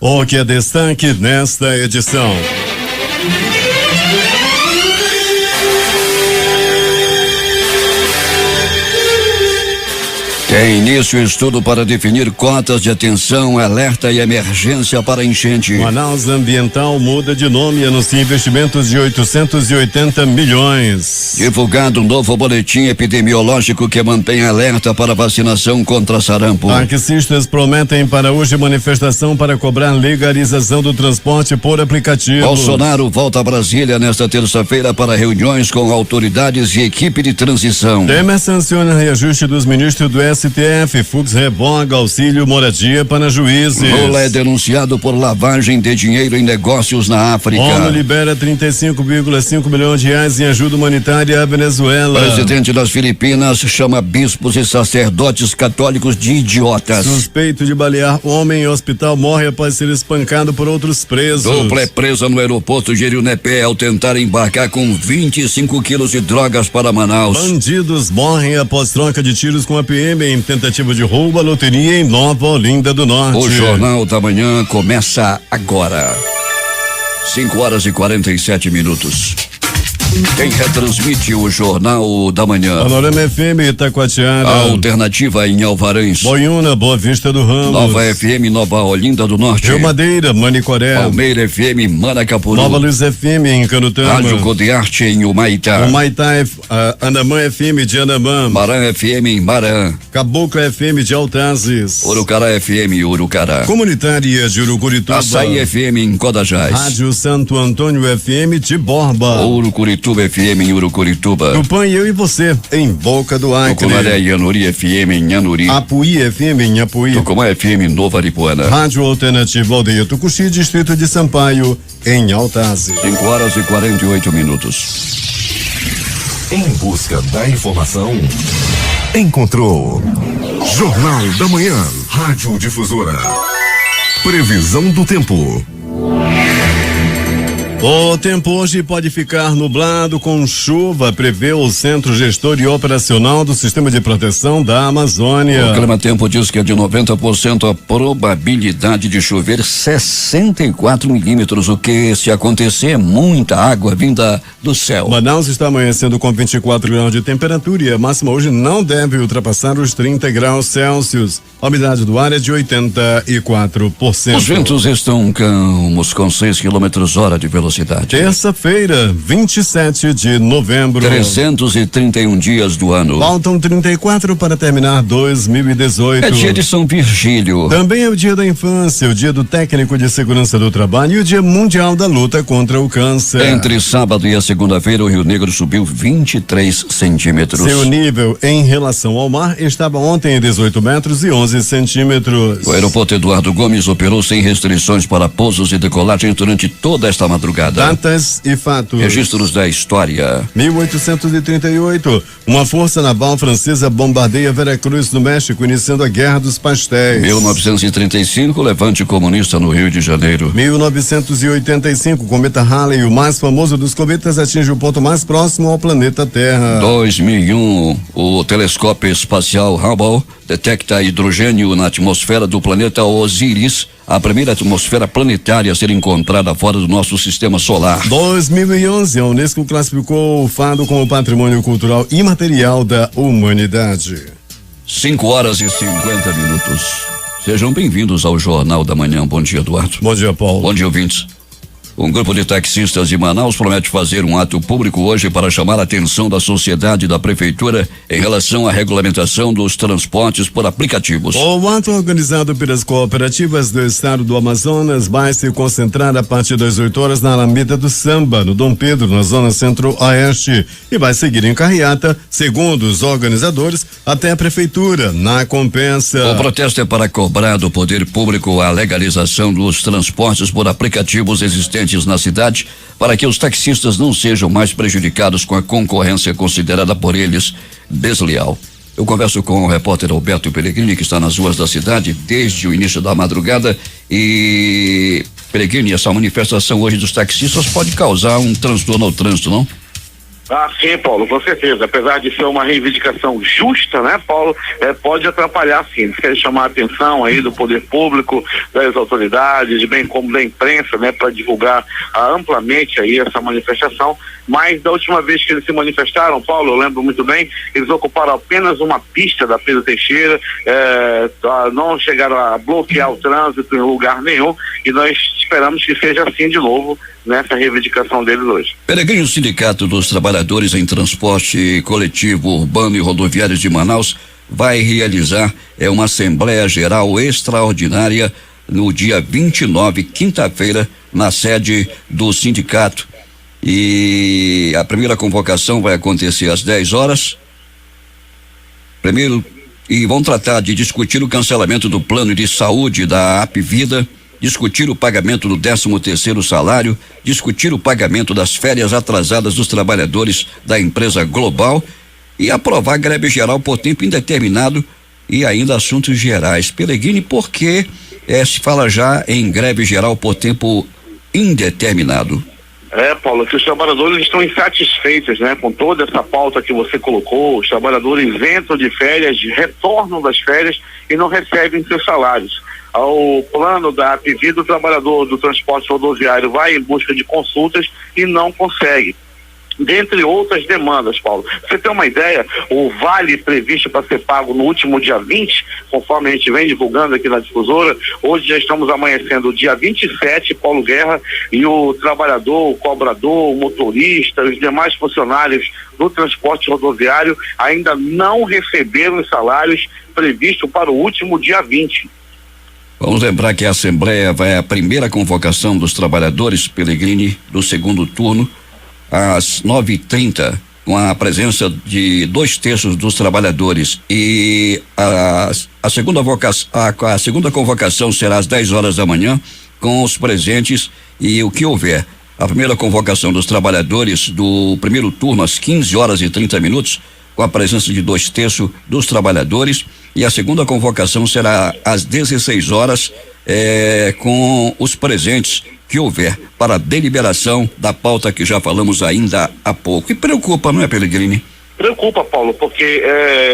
O que é destaque nesta edição? Tem início o estudo para definir cotas de atenção, alerta e emergência para enchente. Manaus Ambiental muda de nome e anuncia investimentos de 880 milhões. Divulgado um novo boletim epidemiológico que mantém alerta para vacinação contra sarampo. Taxistas prometem para hoje manifestação para cobrar legalização do transporte por aplicativo. Bolsonaro volta a Brasília nesta terça-feira para reuniões com autoridades e equipe de transição. Temer sanciona reajuste dos ministros do STF, Fux revoga auxílio moradia para juízes. Lula é denunciado por lavagem de dinheiro em negócios na África. ONU libera 35,5 milhões de reais em ajuda humanitária à Venezuela. Presidente das Filipinas chama bispos e sacerdotes católicos de idiotas. Suspeito de balear homem em hospital morre após ser espancado por outros presos. Dupla é presa no aeroporto Jeriunepé ao tentar embarcar com 25 quilos de drogas para Manaus. Bandidos morrem após troca de tiros com a PM em tentativa de roubo à loteria em Nova Olinda do Norte. O Jornal da Manhã começa agora. 5:47. Quem retransmite o Jornal da Manhã? Panorama FM Itacoatiara. Alternativa em Alvarães. Boiúna, Boa Vista do Ramos. Nova FM Nova Olinda do Norte. Rio Madeira, Manicoré. Palmeira FM Manacapuru. Nova Luz FM em Canutama. Rádio Godearte em Humaitá. Humaitá, Anamã FM de Anamã. Marã FM em Marã. Cabocla FM de Altazes. Urucará FM Urucará. Comunitária de Urucurituba. Açaí FM em Codajás. Rádio Santo Antônio FM de Borba. Urucurituba FM em Urucurituba. Tupã e eu e você em Boca do Acre. Tucumã e Anuri FM em Anuri. Apuí FM em Apuí. Tucumã FM Nova Aripuana. Rádio Alternativa Aldeia Tucuxi, Distrito de Sampaio em Altazes. 5:48. Em busca da informação, encontrou Jornal da Manhã, Rádio Difusora. Previsão do tempo. O tempo hoje pode ficar nublado com chuva, prevê o Centro Gestor e Operacional do Sistema de Proteção da Amazônia. O Clima Tempo diz que é de 90% a probabilidade de chover 64 milímetros, o que, se acontecer, é muita água vinda do céu. Manaus está amanhecendo com 24 graus de temperatura e a máxima hoje não deve ultrapassar os 30 graus Celsius. A umidade do ar é de 84%. Os ventos estão calmos com 6 km/h de velocidade. Terça-feira, 27 de novembro. 331 dias do ano. Faltam 34 para terminar 2018. É dia de São Virgílio. Também é o dia da infância, o dia do técnico de segurança do trabalho e o dia mundial da luta contra o câncer. Entre sábado e a segunda-feira, o Rio Negro subiu 23 centímetros. Seu nível em relação ao mar estava ontem em 18 metros e 11 centímetros. O aeroporto Eduardo Gomes operou sem restrições para pousos e decolagens durante toda esta madrugada. Datas e fatos. Registros da história. 1838, uma força naval francesa bombardeia Veracruz, no México, iniciando a Guerra dos Pastéis. 1935, levante comunista no Rio de Janeiro. 1985, o cometa Halley, o mais famoso dos cometas, atinge o ponto mais próximo ao planeta Terra. 2001, o telescópio espacial Hubble detecta hidrogênio na atmosfera do planeta Osíris, a primeira atmosfera planetária a ser encontrada fora do nosso sistema solar. 2011, a Unesco classificou o fado como patrimônio cultural imaterial da humanidade. 5:50. Sejam bem-vindos ao Jornal da Manhã. Bom dia, Eduardo. Bom dia, Paulo. Bom dia, ouvintes. Um grupo de taxistas de Manaus promete fazer um ato público hoje para chamar a atenção da sociedade e da prefeitura em relação à regulamentação dos transportes por aplicativos. O ato organizado pelas cooperativas do estado do Amazonas vai se concentrar a partir das 8 horas na Alameda do Samba, no Dom Pedro, na zona centro-oeste, e vai seguir em carreata, segundo os organizadores, até a prefeitura, na Compensa. O protesto é para cobrar do poder público a legalização dos transportes por aplicativos existentes na cidade, para que os taxistas não sejam mais prejudicados com a concorrência considerada por eles desleal. Eu converso com o repórter Alberto Pellegrini, que está nas ruas da cidade desde o início da madrugada. E, Pellegrini, essa manifestação hoje dos taxistas pode causar um transtorno ao trânsito, não? Ah, sim, Paulo, com certeza. Apesar de ser uma reivindicação justa, né, Paulo, pode atrapalhar, sim. Eles querem chamar a atenção aí do poder público, das autoridades, bem como da imprensa, né, para divulgar amplamente aí essa manifestação. Mas da última vez que eles se manifestaram, Paulo, eu lembro muito bem, eles ocuparam apenas uma pista da Pedro Teixeira, não chegaram a bloquear o trânsito em lugar nenhum, e nós esperamos que seja assim de novo nessa reivindicação deles hoje. Peregrino, o Sindicato dos Trabalhadores em Transporte Coletivo Urbano e Rodoviário de Manaus vai realizar uma Assembleia Geral Extraordinária no dia 29, quinta-feira, na sede do sindicato. E a primeira convocação vai acontecer às 10 horas. E vão tratar de discutir o cancelamento do plano de saúde da Apvida, discutir o pagamento do 13º salário, discutir o pagamento das férias atrasadas dos trabalhadores da empresa Global e aprovar greve geral por tempo indeterminado e ainda assuntos gerais. Peregrine, por que se fala já em greve geral por tempo indeterminado? Paulo, que os trabalhadores estão insatisfeitos, né, com toda essa pauta que você colocou. Os trabalhadores entram de férias, retornam das férias e não recebem seus salários. Ao plano da Apvida, o trabalhador do transporte rodoviário vai em busca de consultas e não consegue. Dentre outras demandas, Paulo. Pra você ter uma ideia, o vale previsto para ser pago no último dia 20, conforme a gente vem divulgando aqui na difusora, hoje já estamos amanhecendo o dia 27, Paulo Guerra, e o trabalhador, o cobrador, o motorista, os demais funcionários do transporte rodoviário ainda não receberam os salários previstos para o último dia 20. Vamos lembrar que a Assembleia vai à primeira convocação dos trabalhadores, Peregrine, do segundo turno, às 9h30, com a presença de 2/3 dos trabalhadores, e a segunda convocação será às 10 horas da manhã, com os presentes e o que houver. A primeira convocação dos trabalhadores do primeiro turno às 15h30, com a presença de 2/3 dos trabalhadores, e a segunda convocação será às 16 horas, com os presentes que houver para a deliberação da pauta que já falamos ainda há pouco. E preocupa, não é, Peregrine? Preocupa, Paulo, porque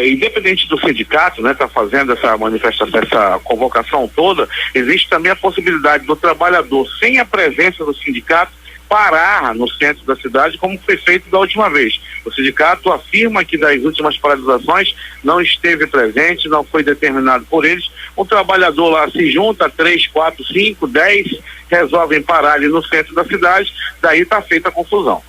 independente do sindicato, né, tá fazendo essa manifestação, essa convocação toda, existe também a possibilidade do trabalhador, sem a presença do sindicato, parar no centro da cidade, como foi feito da última vez. O sindicato afirma que das últimas paralisações não esteve presente, não foi determinado por eles. O trabalhador lá se junta, 3, 4, 5, 10, resolvem parar ali no centro da cidade, daí está feita a confusão.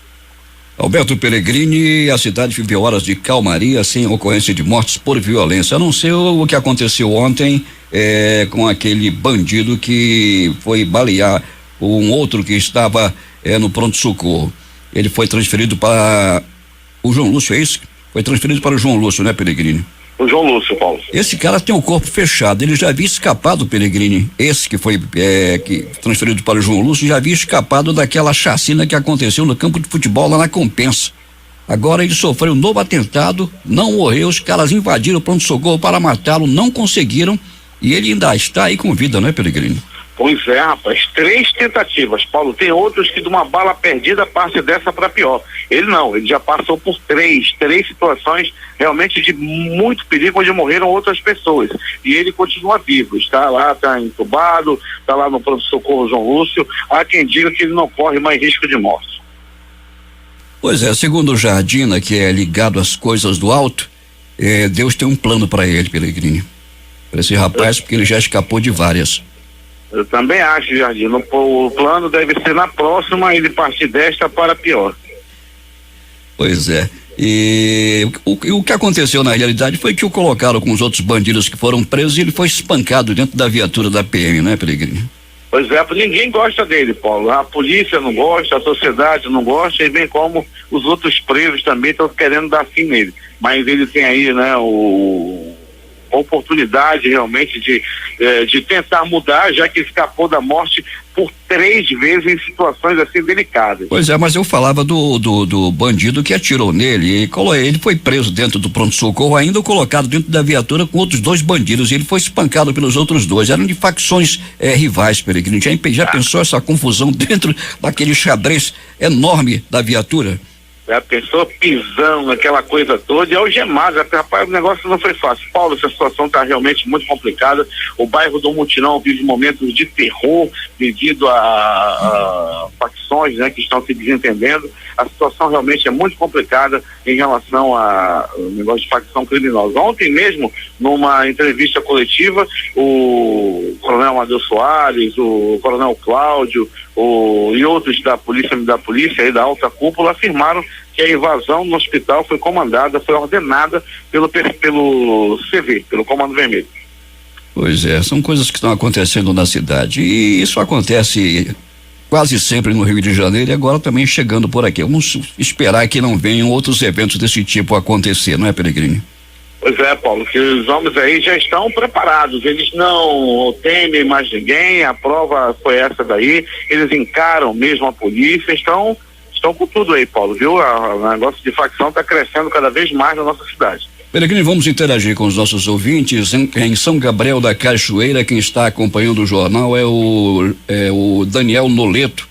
Alberto Peregrine, a cidade viveu horas de calmaria sem ocorrência de mortes por violência, a não ser o que aconteceu ontem com aquele bandido que foi balear um outro que estava no pronto-socorro. Ele foi transferido para o João Lúcio, é isso? Foi transferido para o João Lúcio, né, Peregrine? O João Lúcio, Paulo. Esse cara tem o corpo fechado, ele já havia escapado, Peregrine, esse que foi transferido para o João Lúcio, já havia escapado daquela chacina que aconteceu no campo de futebol lá na Compensa. Agora ele sofreu um novo atentado, não morreu, os caras invadiram o pronto-socorro para matá-lo, não conseguiram, e ele ainda está aí com vida, não é, Peregrine? Pois é, rapaz, 3 tentativas, Paulo. Tem outros que de uma bala perdida parte dessa para pior. Ele não, ele já passou por três situações realmente de muito perigo, onde morreram outras pessoas. E ele continua vivo, está lá, está entubado, está lá no pronto-socorro João Lúcio. Há quem diga que ele não corre mais risco de morte. Pois é, segundo o Jardina, que é ligado às coisas do alto, Deus tem um plano para ele, Peregrine. Para esse rapaz, porque ele já escapou de várias. Eu também acho, Jardim. O plano deve ser na próxima, ele partir desta para pior. Pois é. E o que aconteceu na realidade foi que o colocaram com os outros bandidos que foram presos e ele foi espancado dentro da viatura da PM, né, Peregrino? Pois é, ninguém gosta dele, Paulo. A polícia não gosta, a sociedade não gosta, e bem como os outros presos também estão querendo dar fim nele. Mas ele tem aí, né, a oportunidade realmente de tentar mudar, já que escapou da morte por 3 vezes em situações assim delicadas. Pois é, mas eu falava do bandido que atirou nele, e ele foi preso dentro do pronto-socorro, ainda colocado dentro da viatura com outros 2 bandidos, e ele foi espancado pelos outros 2, eram de facções rivais, Peregrino. Já pensou essa confusão dentro daquele xadrez enorme da viatura? A pessoa pisando, aquela coisa toda, e algemada. Rapaz, o negócio não foi fácil. Paulo, essa situação está realmente muito complicada. O bairro do Mutirão vive momentos de terror devido a facções, né, que estão se desentendendo. A situação realmente é muito complicada em relação ao negócio de facção criminosa. Ontem mesmo, numa entrevista coletiva, o coronel Amadeu Soares, o coronel Cláudio, e outros da polícia e da alta cúpula afirmaram que a invasão no hospital foi ordenada pelo CV, pelo Comando Vermelho. Pois é, são coisas que estão acontecendo na cidade, e isso acontece quase sempre no Rio de Janeiro e agora também chegando por aqui. Vamos esperar que não venham outros eventos desse tipo a acontecer, não é, Peregrini? Pois é, Paulo, que os homens aí já estão preparados, eles não temem mais ninguém, a prova foi essa daí, eles encaram mesmo a polícia, estão com tudo aí, Paulo, viu? O negócio de facção está crescendo cada vez mais na nossa cidade. Peregrini, vamos interagir com os nossos ouvintes. Em São Gabriel da Cachoeira, quem está acompanhando o jornal é o Daniel Noleto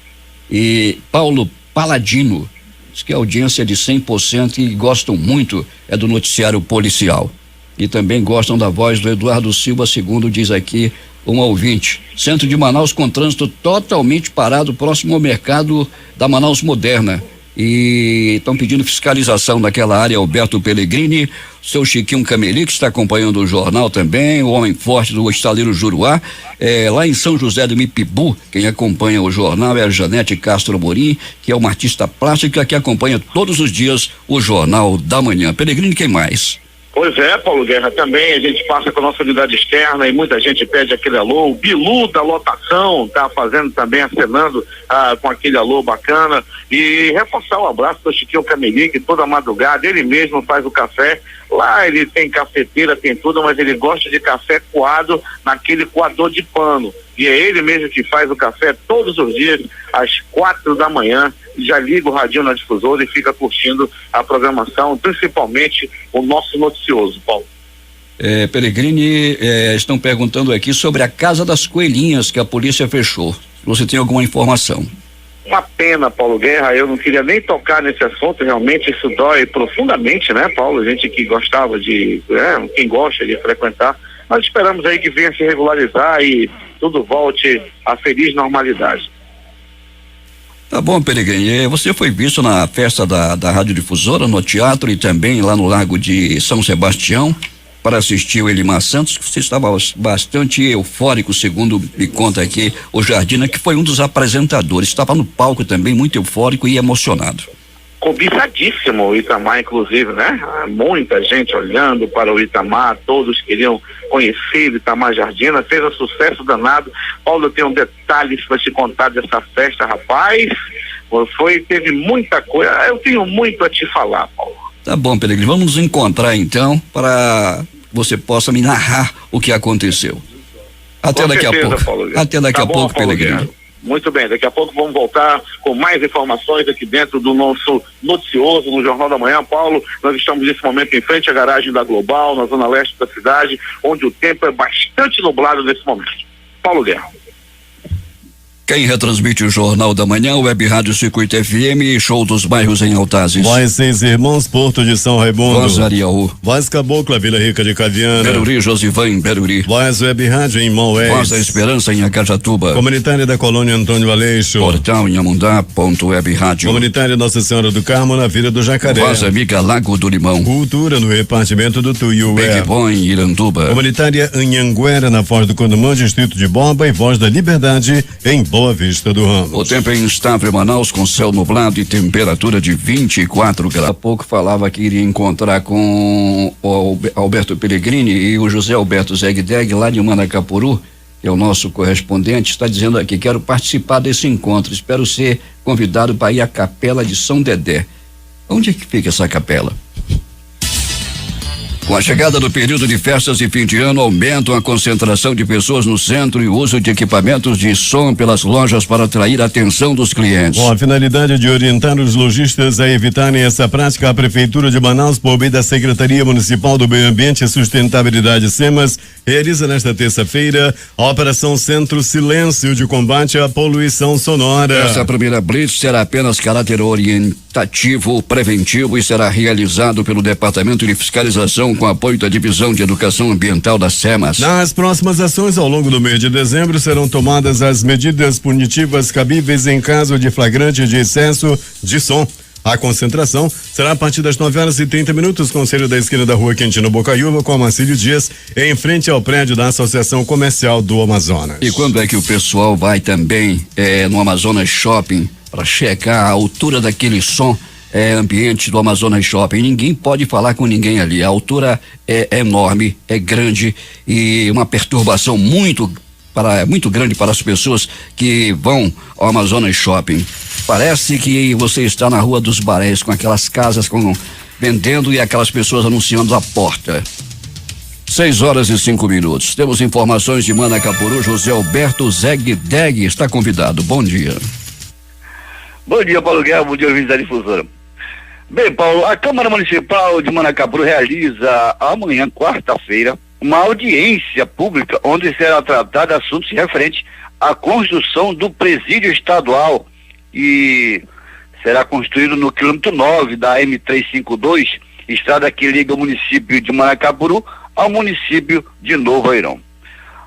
e Paulo Paladino. Diz que a audiência é de 100% e gostam muito do noticiário policial. E também gostam da voz do Eduardo Silva, segundo diz aqui um ouvinte. Centro de Manaus com trânsito totalmente parado, próximo ao mercado da Manaus Moderna. E estão pedindo fiscalização naquela área. Alberto Pellegrini, seu Chiquinho Cameli, que está acompanhando o jornal também, o homem forte do estaleiro Juruá, lá em São José do Mipibu. Quem acompanha o jornal é a Janete Castro Amorim, que é uma artista plástica que acompanha todos os dias o Jornal da Manhã. Pellegrini, quem mais? Pois é, Paulo Guerra, também a gente passa com a nossa unidade externa e muita gente pede aquele alô. O Bilu da lotação tá fazendo também, acenando com aquele alô bacana. E reforçar o abraço do Chiquinho Cameli, que toda madrugada ele mesmo faz o café. Lá ele tem cafeteira, tem tudo, mas ele gosta de café coado naquele coador de pano. E é ele mesmo que faz o café todos os dias, às 4 da manhã. Já liga o radinho na difusora e fica curtindo a programação, principalmente o nosso noticioso, Paulo. Pellegrini, estão perguntando aqui sobre a Casa das Coelhinhas que a polícia fechou. Você tem alguma informação? Uma pena, Paulo Guerra, eu não queria nem tocar nesse assunto, realmente isso dói profundamente, né, Paulo? Gente que gostava quem gosta de frequentar, nós esperamos aí que venha se regularizar e tudo volte à feliz normalidade. Tá bom, Pellegrini, você foi visto na festa da Rádio Difusora, no teatro e também lá no Largo de São Sebastião para assistir o Elimar Santos, que você estava bastante eufórico, segundo me conta aqui o Jardina, que foi um dos apresentadores, estava no palco também muito eufórico e emocionado. Cobiçadíssimo o Itamar, inclusive, né? Muita gente olhando para o Itamar, todos queriam conhecer o Itamar Jardina, fez um sucesso danado. Paulo, eu tenho detalhes para te contar dessa festa, rapaz. Teve muita coisa, eu tenho muito a te falar, Paulo. Tá bom, Pellegrini, vamos nos encontrar então para que você possa me narrar o que aconteceu. Até daqui a pouco. Paulo. Até daqui a pouco, Pellegrini. Muito bem, daqui a pouco vamos voltar com mais informações aqui dentro do nosso noticioso no Jornal da Manhã. Paulo, nós estamos nesse momento em frente à garagem da Global, na zona leste da cidade, onde o tempo é bastante nublado nesse momento. Paulo Guerra. Quem retransmite o Jornal da Manhã, Web Rádio Circuito FM e Show dos Bairros em Altazes. Voz Seis Irmãos, Porto de São Raimundo. Voz Ariaú. Voz Cabocla, Vila Rica de Caviana. Beruri, Josivan em Beruri. Voz Web Rádio em Maués. Voz da Esperança em Acajatuba. Comunitária da Colônia Antônio Aleixo. Portal em Amundá, ponto Web Rádio. Comunitária Nossa Senhora do Carmo, na Vila do Jacaré. Voz Amiga Lago do Limão. Cultura no repartimento do Tuiué. Big Boy em Iranduba. Comunitária Anhanguera, na Foz do Condumã, distrito de Borba, e Voz da Liberdade em Boa Vista do Ramos. O tempo é instável em Manaus, com céu nublado e temperatura de 24 graus. Há pouco falava que iria encontrar com o Alberto Pellegrini e o José Alberto Zegdeg, lá de Manacapuru, que é o nosso correspondente, está dizendo aqui: quero participar desse encontro, espero ser convidado para ir à Capela de São Dedé. Onde é que fica essa capela? Com a chegada do período de festas e fim de ano, aumentam a concentração de pessoas no centro e o uso de equipamentos de som pelas lojas para atrair a atenção dos clientes. Com a finalidade de orientar os lojistas a evitarem essa prática, a Prefeitura de Manaus, por meio da Secretaria Municipal do Meio Ambiente e Sustentabilidade, SEMAS, realiza nesta terça-feira a Operação Centro Silêncio de combate à poluição sonora. Essa primeira blitz será apenas caráter orientativo preventivo e será realizado pelo Departamento de Fiscalização com apoio da Divisão de Educação Ambiental da SEMAS. Nas próximas ações, ao longo do mês de dezembro, serão tomadas as medidas punitivas cabíveis em caso de flagrante de excesso de som. A concentração será a partir das 9h30, Conselho da Esquina da Rua Quintino Bocaiúva, com Marcílio Dias, em frente ao prédio da Associação Comercial do Amazonas. E quando é que o pessoal vai também no Amazonas Shopping para checar a altura daquele som ambiente do Amazonas Shopping? Ninguém pode falar com ninguém ali. A altura é enorme, é grande e uma perturbação muito grande para as pessoas que vão ao Amazonas Shopping. Parece que você está na Rua dos Barés, com aquelas casas vendendo e aquelas pessoas anunciando a porta. 6h05. Temos informações de Manacapuru. José Alberto Zeg-Deg está convidado. Bom dia. Bom dia, Paulo Guerra. Bom dia, ouvintes da Difusora. Bem, Paulo, a Câmara Municipal de Manacapuru realiza amanhã, quarta-feira, uma audiência pública onde será tratado assuntos referentes à construção do presídio estadual, e será construído no quilômetro 9 da M352, estrada que liga o município de Manacapuru ao município de Novo Airão.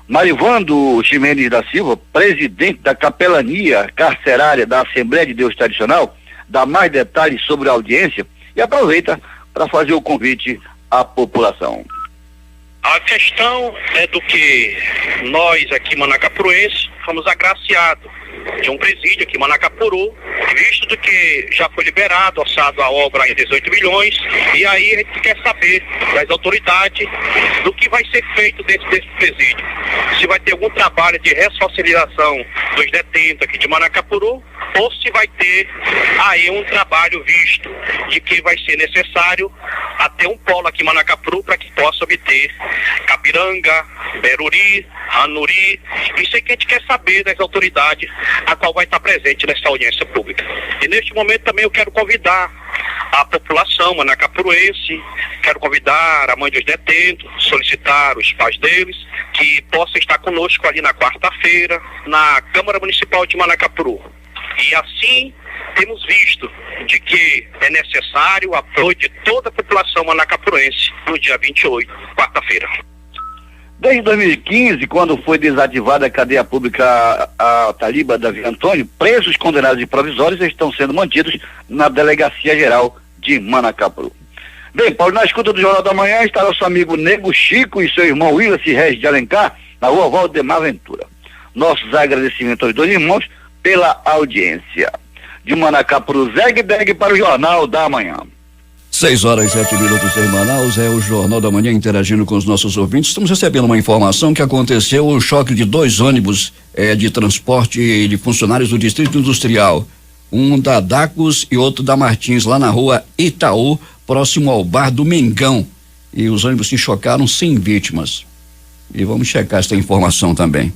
Marivando Ximenes da Silva, presidente da capelania carcerária da Assembleia de Deus Tradicional, dá mais detalhes sobre a audiência e aproveita para fazer o convite à população. A questão é do que nós aqui manacapuruenses fomos agraciados de um presídio aqui em Manacapuru, visto do que já foi liberado, orçado a obra em 18 milhões, e aí a gente quer saber das autoridades do que vai ser feito dentro desse presídio. Se vai ter algum trabalho de ressocialização dos detentos aqui de Manacapuru, ou se vai ter aí um trabalho visto de que vai ser necessário até um polo aqui em Manacapuru para que possa obter Capiranga, Beruri, Anuri. Isso é que a gente quer saber das autoridades a qual vai estar presente nessa audiência pública. E neste momento também eu quero convidar a população manacapuruense, quero convidar a mãe dos detentos, solicitar os pais deles que possam estar conosco ali na quarta-feira na Câmara Municipal de Manacapuru. E assim temos visto de que é necessário o apoio de toda a população manacapuruense no dia 28, quarta-feira. Desde 2015, quando foi desativada a cadeia pública a Taliba Davi Antônio, presos condenados e provisórios estão sendo mantidos na Delegacia Geral de Manacapuru. Bem, Paulo, na escuta do Jornal da Manhã está nosso amigo Nego Chico e seu irmão Willis Regis de Alencar, na Rua Valdemar Ventura. Nossos agradecimentos aos dois irmãos pela audiência. De Manacapuru, Zeg-Deg para o Jornal da Manhã. 6h07 em Manaus, é o Jornal da Manhã interagindo com os nossos ouvintes. Estamos recebendo uma informação que aconteceu o choque de 2 ônibus de transporte de funcionários do Distrito Industrial. Um da Dacos e outro da Martins, lá na Rua Itaú, próximo ao Bar do Mengão. E os ônibus se chocaram sem vítimas. E vamos checar esta informação também.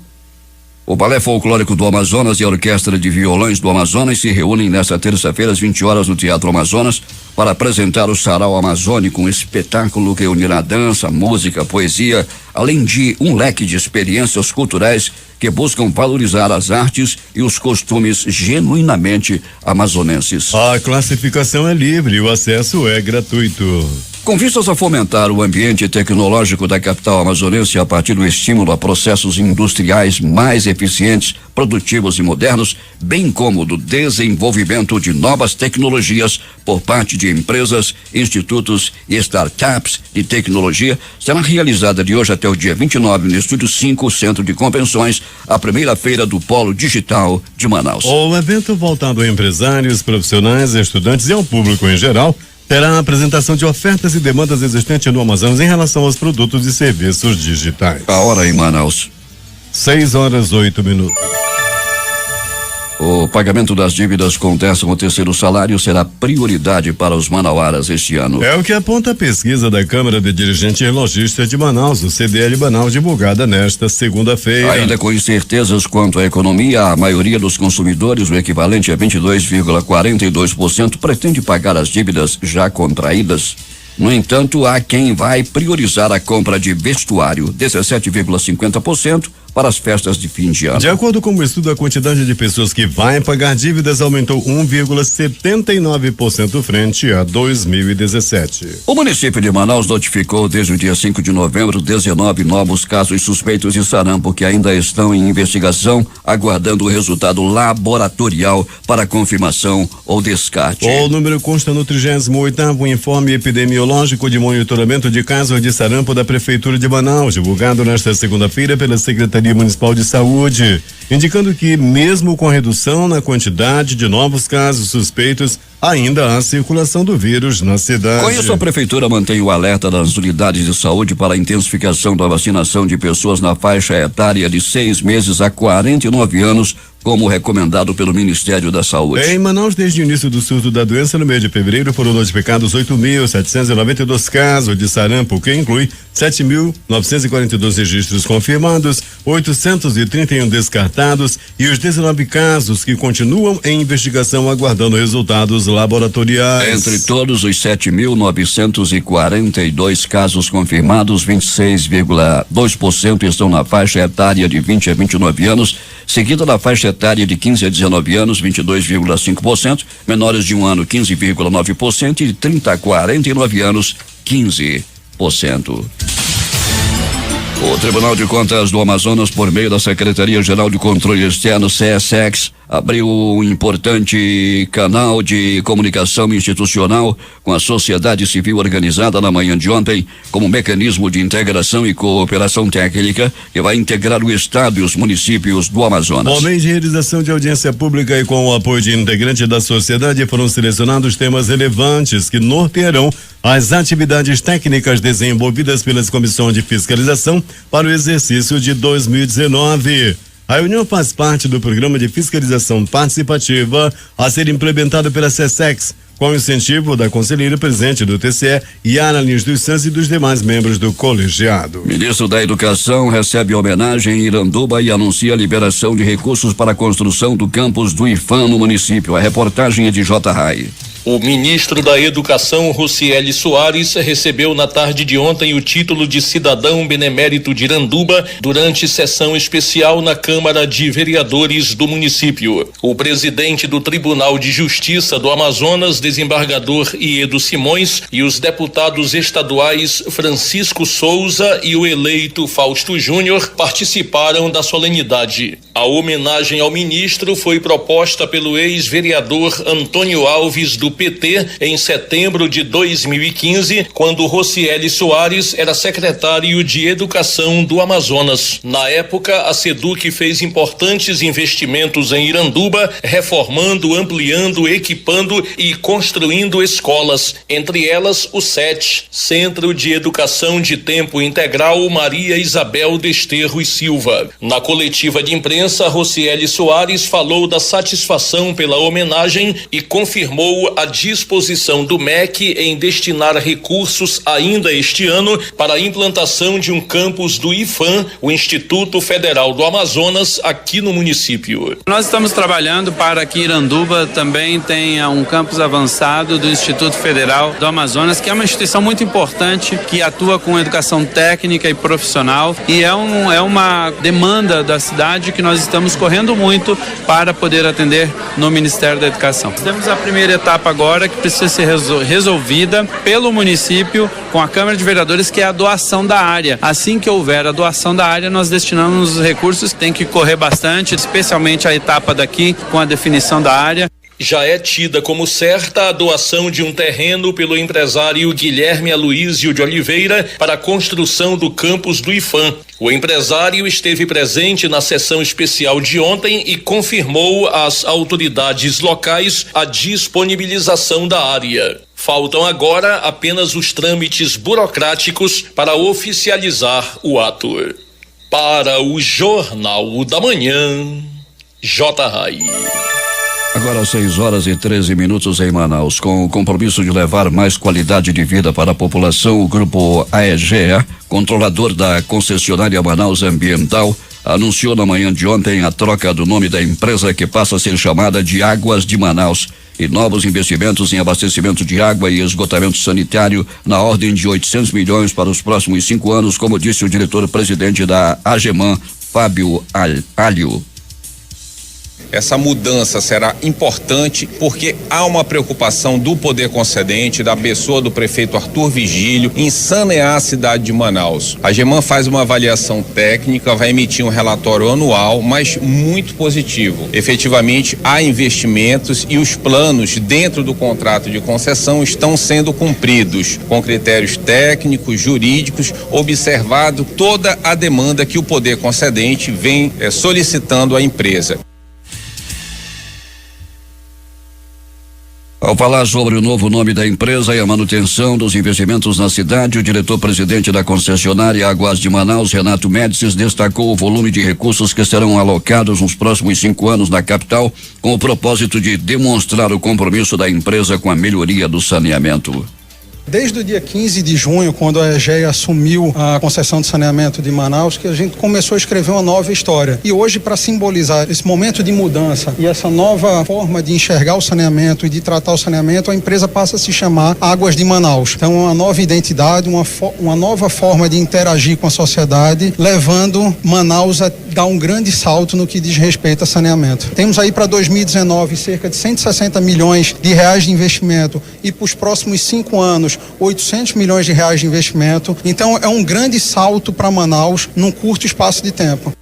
O Balé Folclórico do Amazonas e a Orquestra de Violões do Amazonas se reúnem nesta terça-feira às 20 horas no Teatro Amazonas para apresentar o Sarau Amazônico, um espetáculo que unirá dança, música, poesia, além de um leque de experiências culturais que buscam valorizar as artes e os costumes genuinamente amazonenses. A classificação é livre e o acesso é gratuito. Com vistas a fomentar o ambiente tecnológico da capital amazonense a partir do estímulo a processos industriais mais eficientes, produtivos e modernos, bem como do desenvolvimento de novas tecnologias por parte de empresas, institutos e startups de tecnologia, será realizada de hoje até o dia 29 no Estúdio 5, Centro de Convenções, a primeira feira do Polo Digital de Manaus. O evento voltado a empresários, profissionais, estudantes e ao público em geral terá a apresentação de ofertas e demandas existentes no Amazonas em relação aos produtos e serviços digitais. A hora em Manaus. 6h08. O pagamento das dívidas com o 13º salário será prioridade para os manauaras este ano. É o que aponta a pesquisa da Câmara de Dirigentes Lojistas de Manaus, o CDL Manaus, divulgada nesta segunda-feira. Ainda com incertezas quanto à economia, a maioria dos consumidores, o equivalente a 22,42%, pretende pagar as dívidas já contraídas. No entanto, há quem vai priorizar a compra de vestuário, 17,50%, para as festas de fim de ano. De acordo com o estudo, a quantidade de pessoas que vai pagar dívidas aumentou 1,79% frente a 2017. O município de Manaus notificou desde o dia 5 de novembro 19 novos casos suspeitos de sarampo que ainda estão em investigação, aguardando o resultado laboratorial para confirmação ou descarte. O número consta no 38º Informe Epidemiológico de Monitoramento de Casos de Sarampo da Prefeitura de Manaus, divulgado nesta segunda-feira pela Secretaria Municipal de Saúde, indicando que mesmo com a redução na quantidade de novos casos suspeitos, ainda há circulação do vírus na cidade. Com isso, a Prefeitura mantém o alerta das unidades de saúde para a intensificação da vacinação de pessoas na faixa etária de 6 meses a 49 anos, como recomendado pelo Ministério da Saúde. Em Manaus, desde o início do surto da doença, no mês de fevereiro, foram notificados 8.792 casos de sarampo, que inclui 7.942 registros confirmados, 831 descartados e os 19 casos que continuam em investigação aguardando resultados laboratoriais. Entre todos os 7.942 casos confirmados, 26,2% estão na faixa etária de 20 a 29 anos, seguida da faixa etária de 15 a 19 anos, 22,5%, menores de 1 ano, 15,9% e de 30 a 49 anos, 15%. O Tribunal de Contas do Amazonas, por meio da Secretaria-Geral de Controle Externo, CSEX, abriu um importante canal de comunicação institucional com a sociedade civil organizada na manhã de ontem como mecanismo de integração e cooperação técnica que vai integrar o Estado e os municípios do Amazonas. Por meio de realização de audiência pública e com o apoio de integrantes da sociedade, foram selecionados temas relevantes que nortearão as atividades técnicas desenvolvidas pelas comissões de fiscalização para o exercício de 2019. A reunião faz parte do programa de fiscalização participativa a ser implementado pela CSEX, com o incentivo da conselheira presidente do TCE, Yara Lins dos Santos, e dos demais membros do colegiado. O ministro da Educação recebe homenagem em Iranduba e anuncia a liberação de recursos para a construção do campus do IFAM no município. A reportagem é de J. Rai. O ministro da Educação, Rocieli Soares, recebeu na tarde de ontem o título de cidadão benemérito de Iranduba durante sessão especial na Câmara de Vereadores do município. O presidente do Tribunal de Justiça do Amazonas, desembargador Iedo Simões, e os deputados estaduais Francisco Souza e o eleito Fausto Júnior participaram da solenidade. A homenagem ao ministro foi proposta pelo ex-vereador Antônio Alves do PT em setembro de 2015, quando Rocieli Soares era secretário de Educação do Amazonas. Na época, a SEDUC fez importantes investimentos em Iranduba, reformando, ampliando, equipando e construindo escolas, entre elas o SET, Centro de Educação de Tempo Integral Maria Isabel Desterro e Silva. Na coletiva de imprensa, Rocieli Soares falou da satisfação pela homenagem e confirmou a disposição do MEC em destinar recursos ainda este ano para a implantação de um campus do IFAM, o Instituto Federal do Amazonas, aqui no município. Nós estamos trabalhando para que Iranduba também tenha um campus avançado do Instituto Federal do Amazonas, que é uma instituição muito importante que atua com educação técnica e profissional, e é uma demanda da cidade que nós estamos correndo muito para poder atender no Ministério da Educação. Temos a primeira etapa agora que precisa ser resolvida pelo município com a Câmara de Vereadores, que é a doação da área. Assim que houver a doação da área, nós destinamos os recursos, tem que correr bastante, especialmente a etapa daqui com a definição da área. Já é tida como certa a doação de um terreno pelo empresário Guilherme Aloísio de Oliveira para a construção do campus do IFAM. O empresário esteve presente na sessão especial de ontem e confirmou às autoridades locais a disponibilização da área. Faltam agora apenas os trâmites burocráticos para oficializar o ato. Para o Jornal da Manhã, J. Rai. Agora 6h13 em Manaus. Com o compromisso de levar mais qualidade de vida para a população, o grupo AEGEA, controlador da concessionária Manaus Ambiental, anunciou na manhã de ontem a troca do nome da empresa, que passa a ser chamada de Águas de Manaus, e novos investimentos em abastecimento de água e esgotamento sanitário na ordem de 800 milhões para os próximos 5 anos, como disse o diretor-presidente da AGEMAN, Fábio Alho. Essa mudança será importante porque há uma preocupação do poder concedente, da pessoa do prefeito Arthur Vigílio, em sanear a cidade de Manaus. A AGEMAN faz uma avaliação técnica, vai emitir um relatório anual, mas muito positivo. Efetivamente, há investimentos e os planos dentro do contrato de concessão estão sendo cumpridos com critérios técnicos, jurídicos, observado toda a demanda que o poder concedente vem solicitando à empresa. Ao falar sobre o novo nome da empresa e a manutenção dos investimentos na cidade, o diretor-presidente da concessionária Águas de Manaus, Renato Médicis, destacou o volume de recursos que serão alocados nos próximos 5 anos na capital, com o propósito de demonstrar o compromisso da empresa com a melhoria do saneamento. Desde o dia 15 de junho, quando a EGEA assumiu a concessão de saneamento de Manaus, que a gente começou a escrever uma nova história. E hoje, para simbolizar esse momento de mudança e essa nova forma de enxergar o saneamento e de tratar o saneamento, a empresa passa a se chamar Águas de Manaus. Então, uma nova identidade, uma nova forma de interagir com a sociedade, levando Manaus a dar um grande salto no que diz respeito a saneamento. Temos aí para 2019 cerca de 160 milhões de reais de investimento e para os próximos 5 anos 800 milhões de reais de investimento. Então é um grande salto para Manaus num curto espaço de tempo.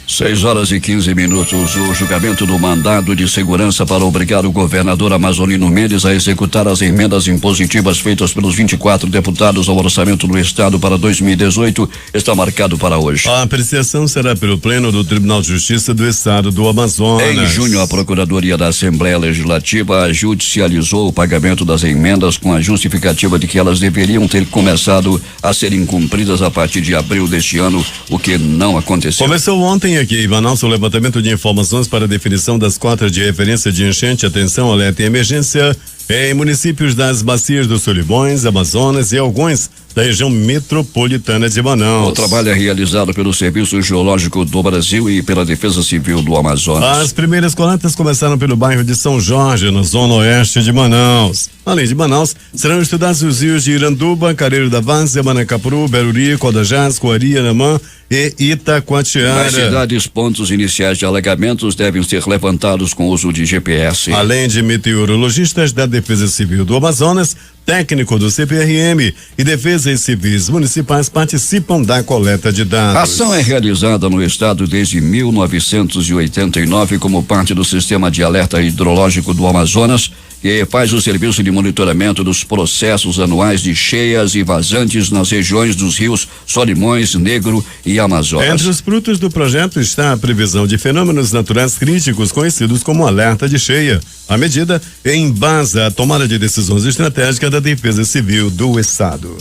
6h15. O julgamento do mandado de segurança para obrigar o governador Amazonino Mendes a executar as emendas impositivas feitas pelos 24 deputados ao orçamento do estado para 2018 está marcado para hoje. A apreciação será pelo Pleno do Tribunal de Justiça do Estado do Amazonas. Em junho, a Procuradoria da Assembleia Legislativa judicializou o pagamento das emendas com a justificativa de que elas deveriam ter começado a serem cumpridas a partir de abril deste ano, o que não aconteceu. Começou ontem aqui em Manaus o levantamento de informações para a definição das cotas de referência de enchente, atenção, alerta e emergência em municípios das bacias do Solimões, Amazonas e alguns da região metropolitana de Manaus. O trabalho é realizado pelo Serviço Geológico do Brasil e pela Defesa Civil do Amazonas. As primeiras coletas começaram pelo bairro de São Jorge, na zona oeste de Manaus. Além de Manaus, serão estudados os rios de Iranduba, Careiro da Várzea, Manacapuru, Beruri, Codajás, Coari, Anamã e Itacoatiara. Nas cidades, pontos iniciais de alagamentos devem ser levantados com uso de GPS. Além de meteorologistas da Defesa Civil do Amazonas, técnico do CPRM e defesas civis municipais participam da coleta de dados. A ação é realizada no estado desde 1989 como parte do Sistema de Alerta Hidrológico do Amazonas, que faz o serviço de monitoramento dos processos anuais de cheias e vazantes nas regiões dos rios Solimões, Negro e Amazonas. Entre os frutos do projeto está a previsão de fenômenos naturais críticos conhecidos como alerta de cheia. A medida embasa a tomada de decisões estratégicas da Defesa Civil do Estado.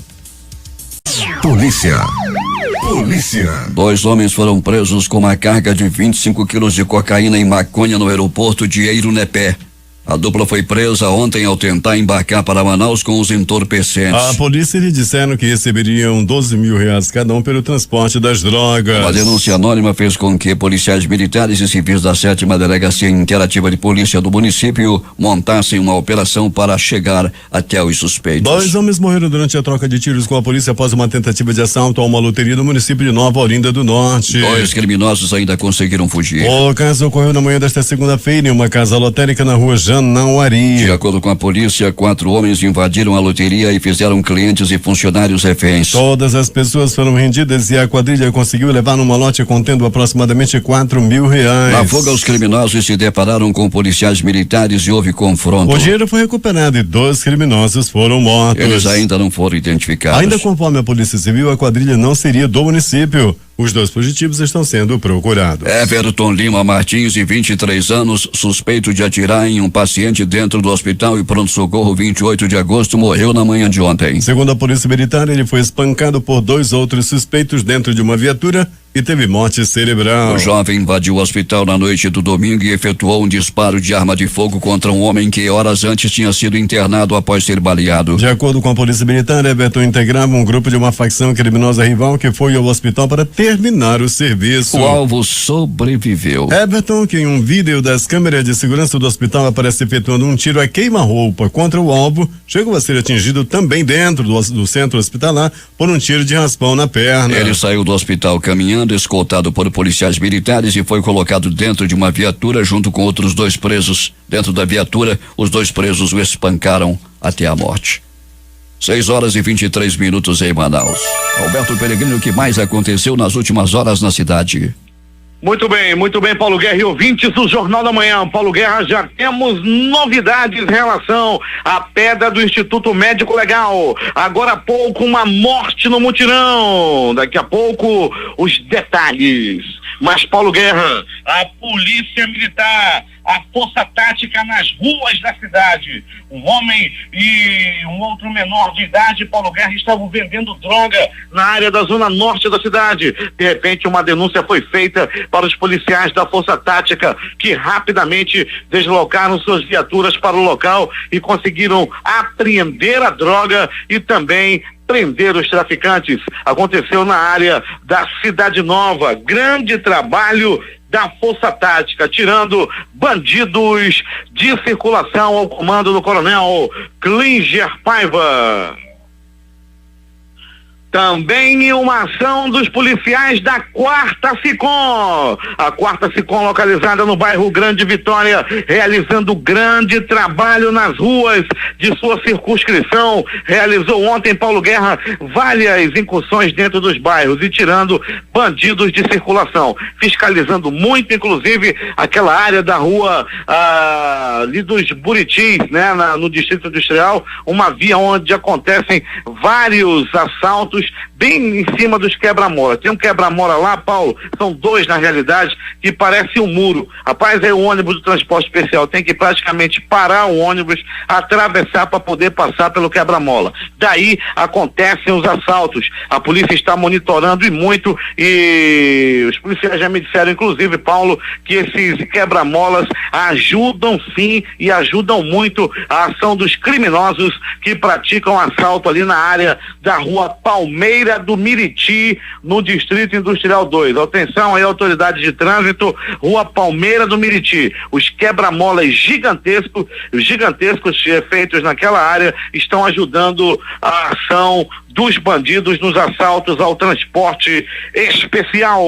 Polícia. 2 homens foram presos com uma carga de 25 quilos de cocaína e maconha no aeroporto de Eirunepé. A dupla foi presa ontem ao tentar embarcar para Manaus com os entorpecentes. A polícia lhe disseram que receberiam 12 mil reais cada um pelo transporte das drogas. Uma denúncia anônima fez com que policiais militares e civis da 7ª Delegacia Interativa de Polícia do município montassem uma operação para chegar até os suspeitos. 2 homens morreram durante a troca de tiros com a polícia após uma tentativa de assalto a uma loteria no município de Nova Olinda do Norte. 2 criminosos ainda conseguiram fugir. O caso ocorreu na manhã desta segunda-feira em uma casa lotérica na rua Janauari. De acordo com a polícia, 4 homens invadiram a loteria e fizeram clientes e funcionários reféns. Todas as pessoas foram rendidas e a quadrilha conseguiu levar num malote contendo aproximadamente 4 mil reais. Na fuga, os criminosos se depararam com policiais militares e houve confronto. O dinheiro foi recuperado e 2 criminosos foram mortos. Eles ainda não foram identificados. Ainda conforme a Polícia Civil, a quadrilha não seria do município. Os 2 fugitivos estão sendo procurados. Everton Lima Martins, de 23 anos, suspeito de atirar em um paciente dentro do hospital e pronto-socorro 28 de agosto, morreu na manhã de ontem. Segundo a Polícia Militar, ele foi espancado por 2 outros suspeitos dentro de uma viatura e teve morte cerebral. O jovem invadiu o hospital na noite do domingo e efetuou um disparo de arma de fogo contra um homem que horas antes tinha sido internado após ser baleado. De acordo com a Polícia Militar, Everton integrava um grupo de uma facção criminosa rival que foi ao hospital para terminar o serviço. O alvo sobreviveu. Everton, que em um vídeo das câmeras de segurança do hospital aparece efetuando um tiro a queima-roupa contra o alvo, chegou a ser atingido também dentro do centro hospitalar por um tiro de raspão na perna. Ele saiu do hospital caminhando caminhando escoltado por policiais militares e foi colocado dentro de uma viatura junto com outros 2 presos. Dentro da viatura, os 2 presos o espancaram até a morte. 6h23 em Manaus. Alberto Peregrino, o que mais aconteceu nas últimas horas na cidade? Muito bem, Paulo Guerra e ouvintes do Jornal da Manhã. Paulo Guerra, já temos novidades em relação à pedra do Instituto Médico Legal. Agora há pouco, uma morte no mutirão. Daqui a pouco, os detalhes. Mas, Paulo Guerra, a polícia militar, a força tática nas ruas da cidade. Um homem e um outro menor de idade, Paulo Guerra, estavam vendendo droga na área da zona norte da cidade. De repente, uma denúncia foi feita para os policiais da força tática, que rapidamente deslocaram suas viaturas para o local e conseguiram apreender a droga e também prender os traficantes. Aconteceu na área da Cidade Nova. Grande trabalho da Força Tática, tirando bandidos de circulação ao comando do Coronel Klinger Paiva. Também em uma ação dos policiais da 4ª SICOM. A 4ª SICOM, localizada no bairro Grande Vitória, realizando grande trabalho nas ruas de sua circunscrição. Realizou ontem, Paulo Guerra, várias incursões dentro dos bairros e tirando bandidos de circulação. Fiscalizando muito, inclusive, aquela área da rua ali dos Buritis, né? No Distrito Industrial, uma via onde acontecem vários assaltos bem em cima dos quebra-mola. Tem um quebra-mola lá, Paulo, são 2 na realidade, que parece um muro. Rapaz, é o ônibus do transporte especial, tem que praticamente parar o ônibus, atravessar para poder passar pelo quebra-mola. Daí acontecem os assaltos. A polícia está monitorando e muito, e os policiais já me disseram, inclusive, Paulo, que esses quebra-molas ajudam sim e ajudam muito a ação dos criminosos que praticam assalto ali na área da rua Palmeira do Miriti, no Distrito Industrial 2. Atenção aí, autoridades de trânsito, rua Palmeira do Miriti. Os quebra-molas gigantescos feitos naquela área estão ajudando a ação dos bandidos nos assaltos ao transporte especial.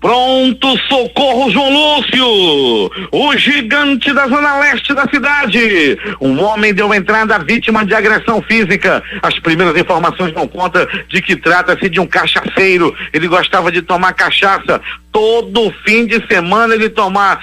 Pronto socorro João Lúcio, o gigante da zona leste da cidade. Um homem deu entrada à vítima de agressão física. As primeiras informações dão conta de que trata-se de um cachaceiro. Ele gostava de tomar cachaça. Todo fim de semana ele toma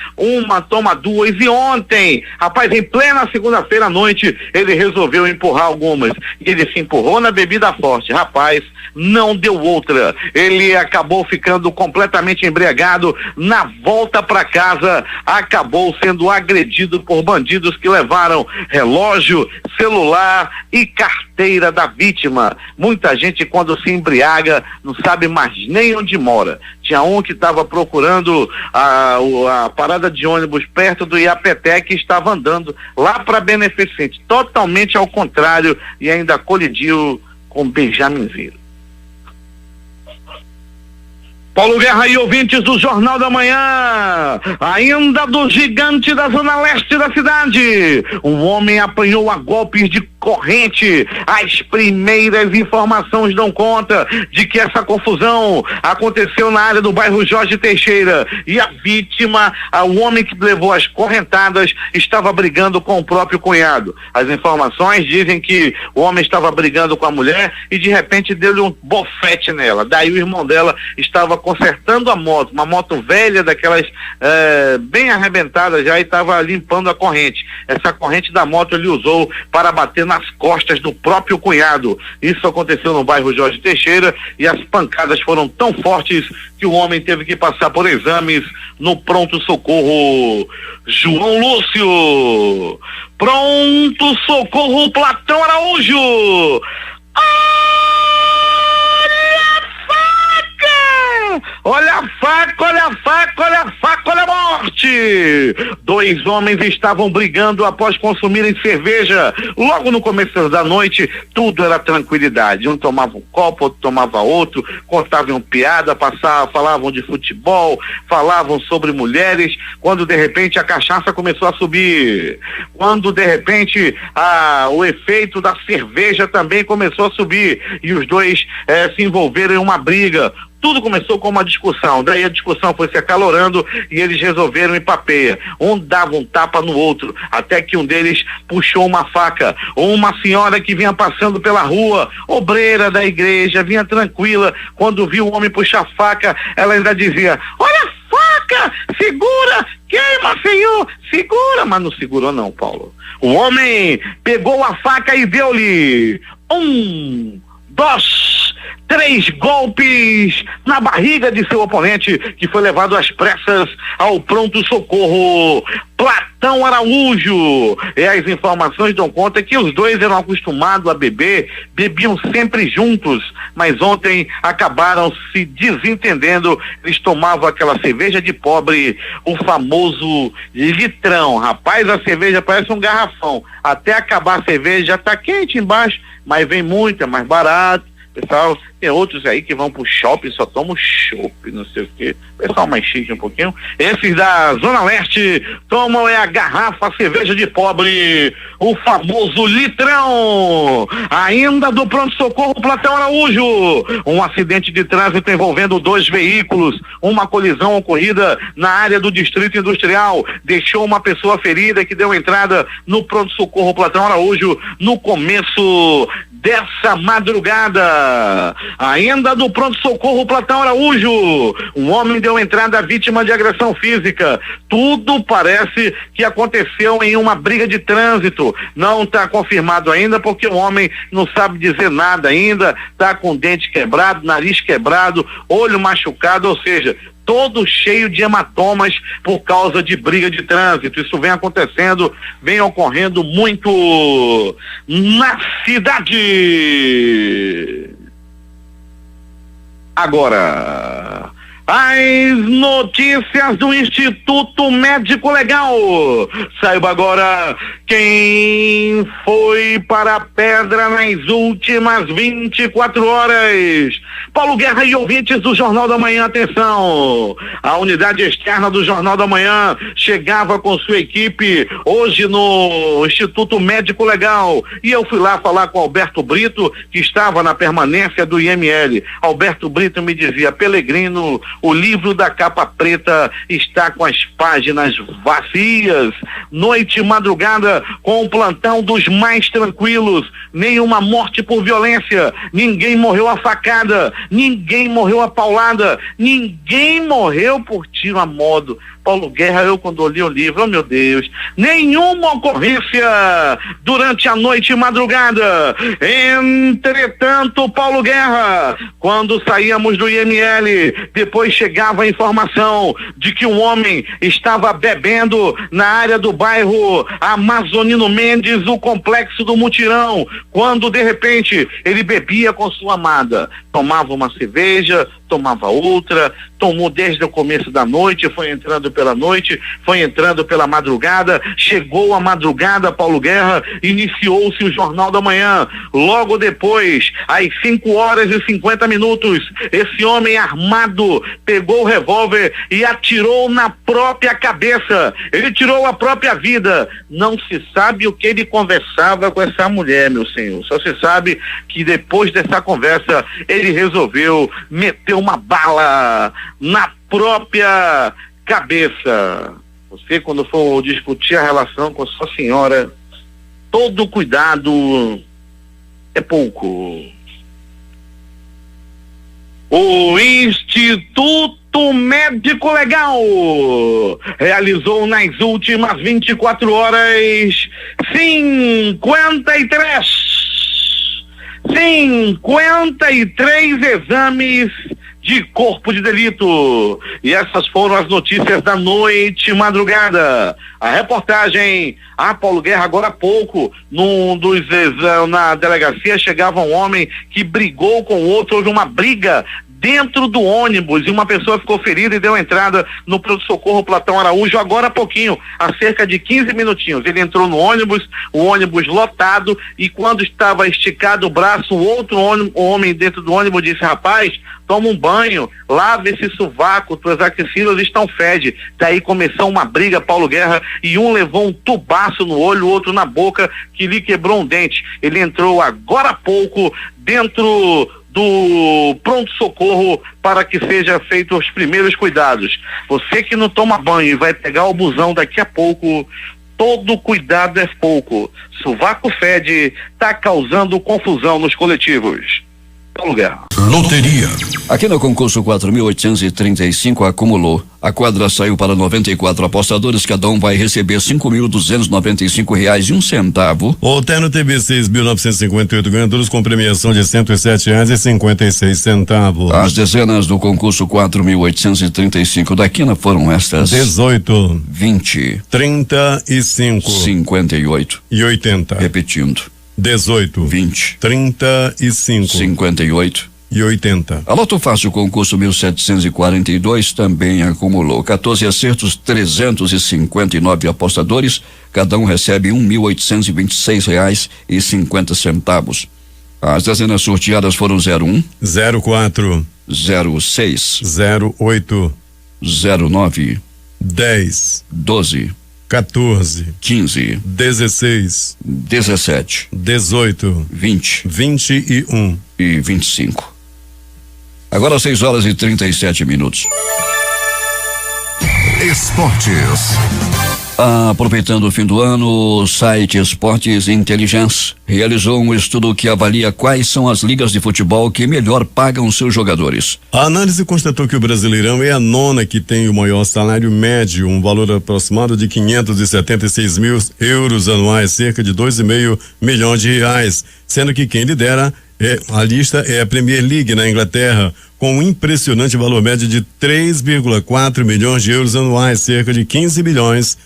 2, e ontem, rapaz, em plena segunda-feira à noite, ele resolveu empurrar algumas, e ele se empurrou na bebida forte, rapaz, não deu outra, ele acabou ficando completamente embriagado. Na volta para casa, acabou sendo agredido por bandidos que levaram relógio, celular e carteira da vítima. Muita gente, quando se embriaga, não sabe mais nem onde mora. Tinha um que estava procurando a parada de ônibus perto do Iapetec, que estava andando lá para Beneficente, totalmente ao contrário, e ainda colidiu com Benjaminzito. Paulo Guerra e ouvintes do Jornal da Manhã, ainda do gigante da zona leste da cidade, um homem apanhou a golpes de corrente. As primeiras informações dão conta de que essa confusão aconteceu na área do bairro Jorge Teixeira, e a vítima, o homem que levou as correntadas, estava brigando com o próprio cunhado. As informações dizem que o homem estava brigando com a mulher e de repente deu-lhe um bofete nela. Daí o irmão dela estava consertando a moto, uma moto velha daquelas bem arrebentada já, e estava limpando a corrente. Essa corrente da moto ele usou para bater nas costas do próprio cunhado. Isso aconteceu no bairro Jorge Teixeira, e as pancadas foram tão fortes que o homem teve que passar por exames no pronto-socorro João Lúcio. Pronto-socorro Platão Araújo. Olha a faca, olha a morte! 2 Dois homens estavam brigando após consumirem cerveja. Logo no começo da noite, tudo era tranquilidade. Um tomava um copo, outro tomava outro, contavam piada, falavam de futebol, falavam sobre mulheres, quando de repente a cachaça começou a subir. Quando de repente o efeito da cerveja também começou a subir e os dois se envolveram em uma briga. Tudo começou com uma discussão, daí a discussão foi se acalorando e eles resolveram ir papeia. Um dava um tapa no outro, até que um deles puxou uma faca. Uma senhora que vinha passando pela rua, obreira da igreja, vinha tranquila, quando viu o homem puxar a faca, ela ainda dizia: olha a faca, segura, queima, senhor, segura. Mas não segurou não, Paulo. O homem pegou a faca e deu-lhe 1, 2, 3 golpes na barriga de seu oponente, que foi levado às pressas ao pronto-socorro Platão Araújo. E as informações dão conta que os dois eram acostumados a beber, bebiam sempre juntos, mas ontem acabaram se desentendendo. Eles tomavam aquela cerveja de pobre, o famoso litrão. Rapaz, a cerveja parece um garrafão. Até acabar a cerveja já tá quente embaixo, mas vem muito, é mais barato. Pessoal, tem outros aí que vão pro shopping, só tomam chopp, não sei o quê. Pessoal mais chique um pouquinho. Esses da Zona Leste tomam a garrafa cerveja de pobre, o famoso litrão. Ainda do pronto-socorro Platão Araújo, um acidente de trânsito envolvendo 2 veículos, uma colisão ocorrida na área do Distrito Industrial, deixou uma pessoa ferida que deu entrada no pronto-socorro Platão Araújo no começo dessa madrugada. Ainda do pronto-socorro Platão Araújo, um homem deu entrada vítima de agressão física. Tudo parece que aconteceu em uma briga de trânsito. Não está confirmado ainda, porque o homem não sabe dizer nada ainda, está com dente quebrado, nariz quebrado, olho machucado, ou seja, todo cheio de hematomas por causa de briga de trânsito. Isso vem acontecendo, vem ocorrendo muito na cidade. Agora, as notícias do Instituto Médico Legal. Saiba agora quem foi para a pedra nas últimas 24 horas. Paulo Guerra e ouvintes do Jornal da Manhã, atenção. A unidade externa do Jornal da Manhã chegava com sua equipe hoje no Instituto Médico Legal. E eu fui lá falar com Alberto Brito, que estava na permanência do IML. Alberto Brito me dizia: Pelegrino, o livro da capa preta está com as páginas vazias. Noite e madrugada com o plantão dos mais tranquilos. Nenhuma morte por violência. Ninguém morreu a facada. Ninguém morreu a paulada. Ninguém morreu por tiro a modo. Paulo Guerra, eu quando li o livro, oh meu Deus, nenhuma ocorrência durante a noite e madrugada. Entretanto, Paulo Guerra, quando saíamos do IML, depois chegava a informação de que um homem estava bebendo na área do bairro Amazonino Mendes, o complexo do Mutirão, quando de repente ele bebia com sua amada, tomava uma cerveja, tomava outra, tomou desde o começo da noite, foi entrando pela noite, foi entrando pela madrugada, chegou a madrugada, Paulo Guerra, iniciou-se o Jornal da Manhã. Logo depois, às 5h50, esse homem armado pegou o revólver e atirou na própria cabeça. Ele tirou a própria vida. Não se sabe o que ele conversava com essa mulher, meu senhor. Só se sabe que depois dessa conversa, ele resolveu meter uma bala na própria cabeça. Você, quando for discutir a relação com sua senhora, todo cuidado é pouco. O Instituto Médico Legal realizou nas últimas 24 horas 53 exames de corpo de delito. E essas foram as notícias da noite e madrugada. A reportagem, Paulo Guerra, agora há pouco, na delegacia chegava um homem que brigou com outro, houve uma briga dentro do ônibus e uma pessoa ficou ferida e deu entrada no pronto-socorro Platão Araújo agora há pouquinho, há cerca de 15 minutinhos. Ele entrou no ônibus, o ônibus lotado, e quando estava esticado o braço, o outro homem dentro do ônibus disse: rapaz, toma um banho, lava esse sovaco, tuas axilas estão fede. Daí começou uma briga, Paulo Guerra, e um levou um tubaço no olho, o outro na boca, que lhe quebrou um dente. Ele entrou agora há pouco dentro do pronto-socorro para que seja feito os primeiros cuidados. Você que não toma banho e vai pegar o busão daqui a pouco, todo cuidado é pouco. Sovaco fede, tá causando confusão nos coletivos. Paulo Guerra. Loteria. Aqui no concurso 4.835 acumulou. A quadra saiu para 94 apostadores, cada um vai receber R$5.295,01. O terno teve 6.958 ganhadores com premiação de R$107,56. As dezenas do concurso 4.835 da quina foram estas: 18, 20, 35, 58 e 80. Repetindo: 18, 20, 35, 58 e 80. A Loto Fácil concurso 1742 também acumulou 14 acertos, 359 apostadores, cada um recebe R$1.826,50. As dezenas sorteadas foram 01, 04, 06, 08, 09, 10, 12, 14, 15, 16, 17, 18, 20 21 e 25. Agora 6h37. Esportes. Aproveitando o fim do ano, o site Esportes Inteligência realizou um estudo que avalia quais são as ligas de futebol que melhor pagam seus jogadores. A análise constatou que o Brasileirão é a nona que tem o maior salário médio, um valor aproximado de 576 mil euros anuais, cerca de R$2,5 milhões, sendo que quem lidera a lista é a Premier League na Inglaterra, com um impressionante valor médio de 3,4 milhões de euros anuais, cerca de R$15 bilhões.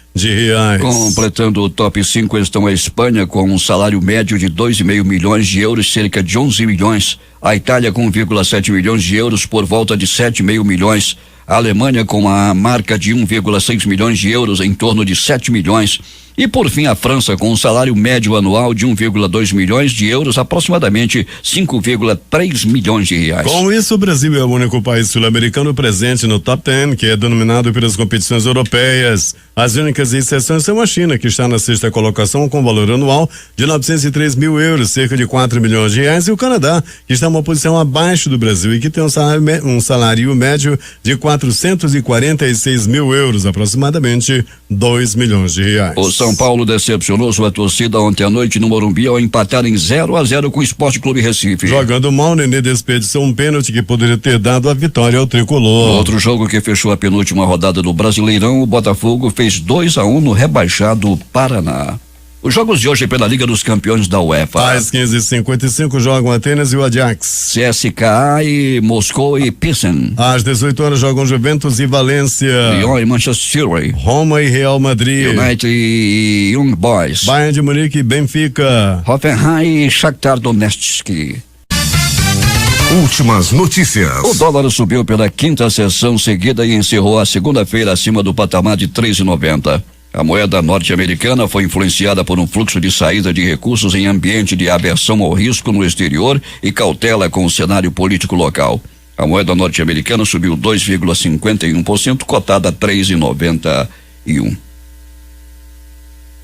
Completando o top 5 estão a Espanha com um salário médio de 2,5 milhões de euros, cerca de 11 milhões. A Itália com 1,7 milhões de euros, por volta de 7,5 milhões. A Alemanha com a marca de 1,6 milhões de euros, em torno de 7 milhões. E por fim a França com um salário médio anual de 1,2 milhões de euros, aproximadamente 5,3 milhões de reais. Com isso, o Brasil é o único país sul-americano presente no top 10, que é denominado pelas competições europeias. As únicas exceções são a China, que está na sexta colocação com valor anual de 903 mil euros, cerca de 4 milhões de reais, e o Canadá, que está uma posição abaixo do Brasil e que tem um salário médio de 446 mil euros, aproximadamente 2 milhões de reais. O São Paulo decepcionou sua torcida ontem à noite no Morumbi ao empatar em 0-0 com o Sport Clube Recife. Jogando mal, Nenê desperdiçou um pênalti que poderia ter dado a vitória ao tricolor. No outro jogo que fechou a penúltima rodada do Brasileirão, o Botafogo fez 2-1 no rebaixado Paraná. Os jogos de hoje pela Liga dos Campeões da UEFA. Às 15h55 jogam Atenas e o Ajax. CSKA e Moscou e Pilsen. Às 18h jogam Juventus e Valência. Lyon e Manchester City. Roma e Real Madrid. United e Young Boys. Bayern de Munique e Benfica. Hoffenheim e Shakhtar Donetsk. Últimas notícias. O dólar subiu pela quinta sessão seguida e encerrou a segunda-feira acima do patamar de 3,90. A moeda norte-americana foi influenciada por um fluxo de saída de recursos em ambiente de aversão ao risco no exterior e cautela com o cenário político local. A moeda norte-americana subiu 2,51%, cotada a 3,91.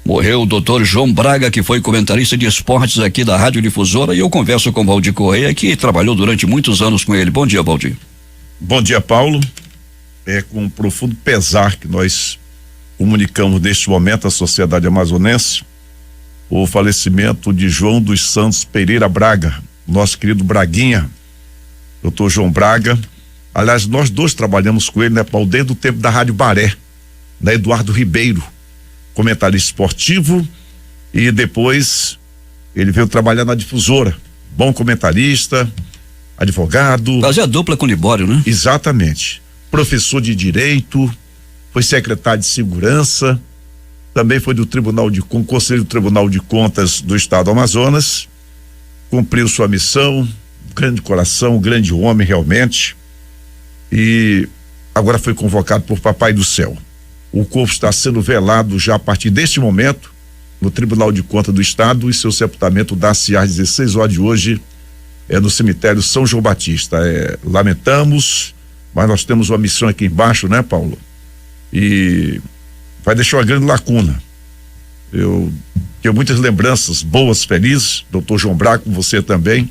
Morreu o Dr. João Braga, que foi comentarista de esportes aqui da Rádio Difusora, e eu converso com Valdir Correia, que trabalhou durante muitos anos com ele. Bom dia, Valdir. Bom dia, Paulo. É com um profundo pesar que nós comunicamos neste momento à sociedade amazonense o falecimento de João dos Santos Pereira Braga, nosso querido Braguinha, doutor João Braga. Aliás, nós dois trabalhamos com ele, né, Paulo, desde o tempo da Rádio Baré, da Eduardo Ribeiro, comentarista esportivo, e depois ele veio trabalhar na Difusora, bom comentarista, advogado. Fazia dupla com o Libório, né? Exatamente. Professor de Direito, foi secretário de Segurança, também foi do Conselho do Tribunal de Contas do Estado do Amazonas, cumpriu sua missão, grande coração, grande homem realmente. e agora foi convocado por Papai do Céu. O corpo está sendo velado já a partir deste momento no Tribunal de Contas do Estado, e seu sepultamento dá-se às 16 horas de hoje no cemitério São João Batista. Lamentamos, mas nós temos uma missão aqui embaixo, né, Paulo? E vai deixar uma grande lacuna. Eu tenho muitas lembranças boas, felizes, doutor João Braga, com você também,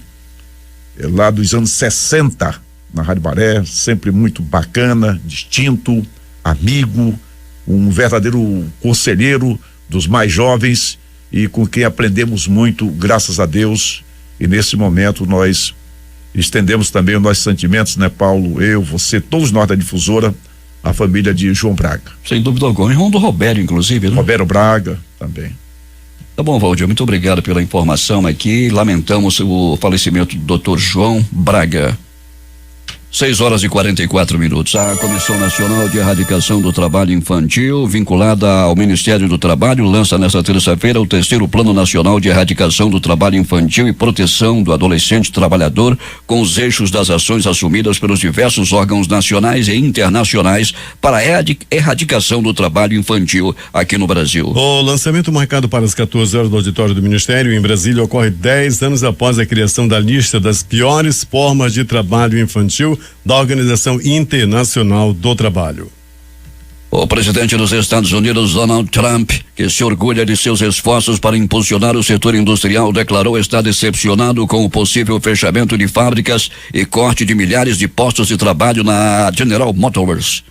lá dos anos 60, na Rádio Baré, sempre muito bacana, distinto, amigo, um verdadeiro conselheiro dos mais jovens e com quem aprendemos muito, graças a Deus. E nesse momento nós estendemos também os nossos sentimentos, né, Paulo? Eu, você, todos nós da Difusora, a família de João Braga. Sem dúvida alguma, irmão do Roberto, inclusive, né? Roberto Braga também. Tá bom, Valdir, muito obrigado pela informação aqui. Lamentamos o falecimento do Dr. João Braga. 6h44. A Comissão Nacional de Erradicação do Trabalho Infantil, vinculada ao Ministério do Trabalho, lança nesta terça-feira o 3º Plano Nacional de Erradicação do Trabalho Infantil e Proteção do Adolescente Trabalhador, com os eixos das ações assumidas pelos diversos órgãos nacionais e internacionais para a erradicação do trabalho infantil aqui no Brasil. O lançamento, marcado para as 14 horas do auditório do Ministério em Brasília, ocorre 10 anos após a criação da lista das piores formas de trabalho infantil da Organização Internacional do Trabalho. O presidente dos Estados Unidos, Donald Trump, que se orgulha de seus esforços para impulsionar o setor industrial, declarou estar decepcionado com o possível fechamento de fábricas e corte de milhares de postos de trabalho na General Motors,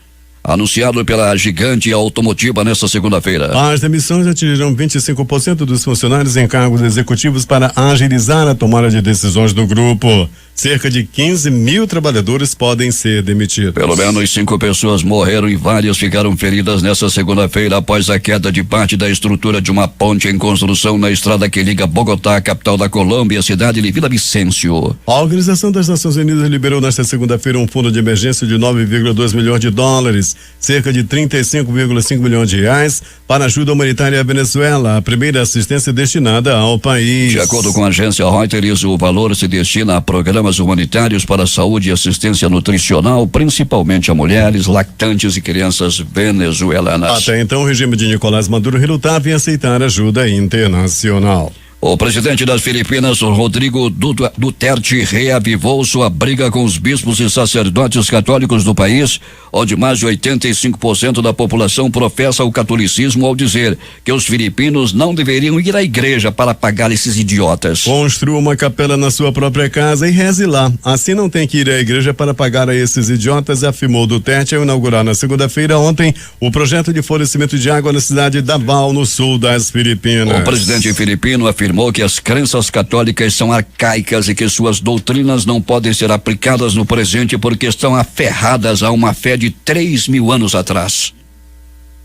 anunciado pela gigante automotiva nesta segunda-feira. As demissões atingirão 25% dos funcionários em cargos executivos para agilizar a tomada de decisões do grupo. Cerca de 15 mil trabalhadores podem ser demitidos. Pelo menos 5 pessoas morreram e várias ficaram feridas nesta segunda-feira após a queda de parte da estrutura de uma ponte em construção na estrada que liga Bogotá, capital da Colômbia, a cidade de Vila Vicêncio. A Organização das Nações Unidas liberou nesta segunda-feira um fundo de emergência de 9,2 milhões de dólares, cerca de 35,5 milhões de reais, para ajuda humanitária à Venezuela, a primeira assistência destinada ao país. De acordo com a agência Reuters, o valor se destina a programas humanitários para a saúde e assistência nutricional, principalmente a mulheres, lactantes e crianças venezuelanas. Até então, o regime de Nicolás Maduro relutava em aceitar ajuda internacional. O presidente das Filipinas, Rodrigo Duterte, reavivou sua briga com os bispos e sacerdotes católicos do país, onde mais de 85% da população professa o catolicismo, ao dizer que os filipinos não deveriam ir à igreja para pagar esses idiotas. Construa uma capela na sua própria casa e reze lá. Assim não tem que ir à igreja para pagar a esses idiotas, afirmou Duterte ao inaugurar na segunda-feira ontem o projeto de fornecimento de água na cidade de Davao, no sul das Filipinas. O presidente filipino afirmou que as crenças católicas são arcaicas e que suas doutrinas não podem ser aplicadas no presente porque estão aferradas a uma fé de 3.000 anos atrás.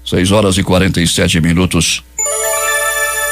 6h47.